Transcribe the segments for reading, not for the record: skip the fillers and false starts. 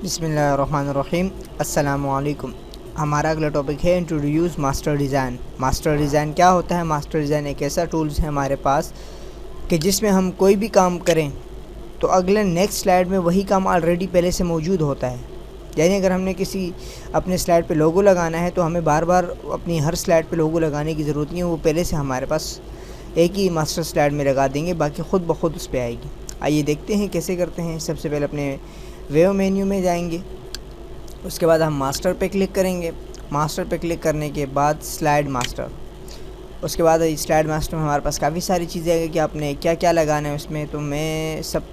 बिस्मिल्लाहिर्रहमानिर्रहीम। अस्सलामुअलैकुम। हमारा अगला टॉपिक है introduce master design. Master design क्या होता है? मास्टर डिज़ाइन एक ऐसा टूल्स है हमारे पास कि जिसमें हम कोई भी काम करें तो अगले नेक्स्ट स्लाइड में वही काम ऑलरेडी पहले से मौजूद होता है। यानी अगर हमने किसी अपने स्लाइड पे लोगो लगाना है तो हमें बार बार अपनी हर स्लाइड पे लोगो लगाने की ज़रूरत नहीं है, वो पहले से हमारे पास एक ही मास्टर स्लाइड में लगा देंगे, बाकी ख़ुद ब खुद उस पर आएगी। आइए देखते हैं कैसे करते हैं। सबसे पहले अपने वेव मेन्यू में जाएंगे, उसके बाद हम मास्टर पे क्लिक करेंगे। मास्टर पे क्लिक करने के बाद स्लाइड मास्टर, उसके बाद स्लाइड मास्टर में हमारे पास काफ़ी सारी चीज़ें हैं कि आपने क्या क्या लगाना है उसमें। तो मैं सब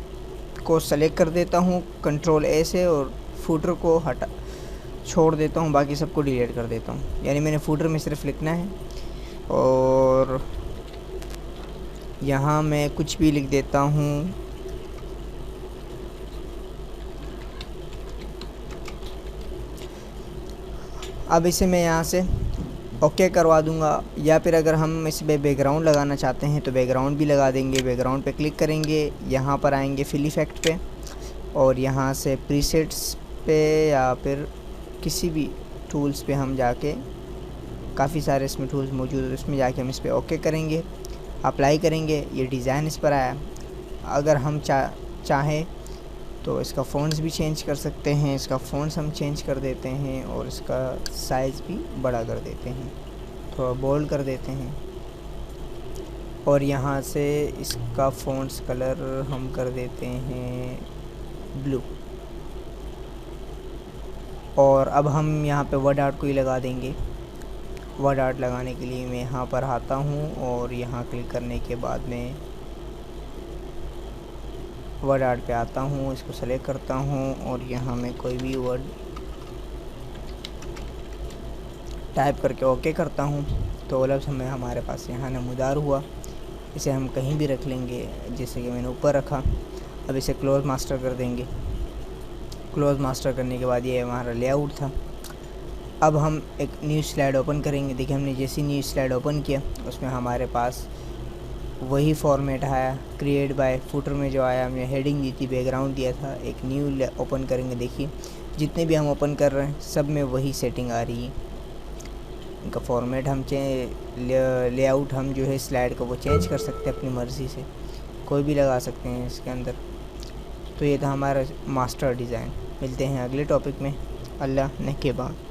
को सेलेक्ट कर देता हूँ कंट्रोल ए से और फूटर को छोड़ देता हूँ, बाकी सबको डिलीट कर देता हूँ। यानी मैंने फूटर में सिर्फ लिखना है और यहाँ मैं कुछ भी लिख देता हूँ। अब इसे मैं यहाँ से ओके करवा दूँगा, या फिर अगर हम इस पर बैकग्राउंड लगाना चाहते हैं तो बैकग्राउंड भी लगा देंगे। बैकग्राउंड पे क्लिक करेंगे, यहाँ पर आएंगे फिल इफ़ेक्ट पे और यहाँ से प्रीसेट्स पे या फिर किसी भी टूल्स पे हम जाके, काफ़ी सारे इसमें टूल्स मौजूद है, उसमें जाके हम इस पर ओके करेंगे, अप्लाई करेंगे। ये डिज़ाइन इस पर आया। अगर हम चाहें तो इसका फ़ॉन्ट्स भी चेंज कर सकते हैं। इसका फ़ॉन्ट्स हम चेंज कर देते हैं और इसका साइज़ भी बड़ा कर देते हैं, थोड़ा बोल्ड कर देते हैं। और यहाँ से इसका फ़ॉन्ट्स कलर हम कर देते हैं ब्लू। और अब हम यहाँ पे वर्ड आर्ट को ही लगा देंगे। वर्ड आर्ट लगाने के लिए मैं यहाँ पर आता हूँ और यहाँ क्लिक करने के बाद में वर्ड आर्ट पे आता हूँ, इसको सेलेक्ट करता हूँ और यहाँ मैं कोई भी वर्ड टाइप करके ओके करता हूँ। तो लफ्ज़ हमें हमारे पास यहाँ नमूदार हुआ। इसे हम कहीं भी रख लेंगे, जैसे कि मैंने ऊपर रखा। अब इसे क्लोज मास्टर कर देंगे। क्लोज मास्टर करने के बाद ये हमारा लेआउट था। अब हम एक न्यू स्लाइड ओपन करेंगे। देखिए हमने जैसी न्यू स्लाइड ओपन किया उसमें हमारे पास वही फॉर्मेट आया, क्रिएट बाय। फुटर में जो आया, हमने हेडिंग दी थी, बैकग्राउंड दिया था। एक न्यू ओपन करेंगे। देखिए जितने भी हम ओपन कर रहे हैं सब में वही सेटिंग आ रही है। इनका फॉर्मेट हम लेआउट हम जो है स्लाइड का वो चेंज कर सकते हैं अपनी मर्ज़ी से, कोई भी लगा सकते हैं इसके अंदर। तो ये था हमारा मास्टर डिज़ाइन। मिलते हैं अगले टॉपिक में। अल्लाह ने के बाद।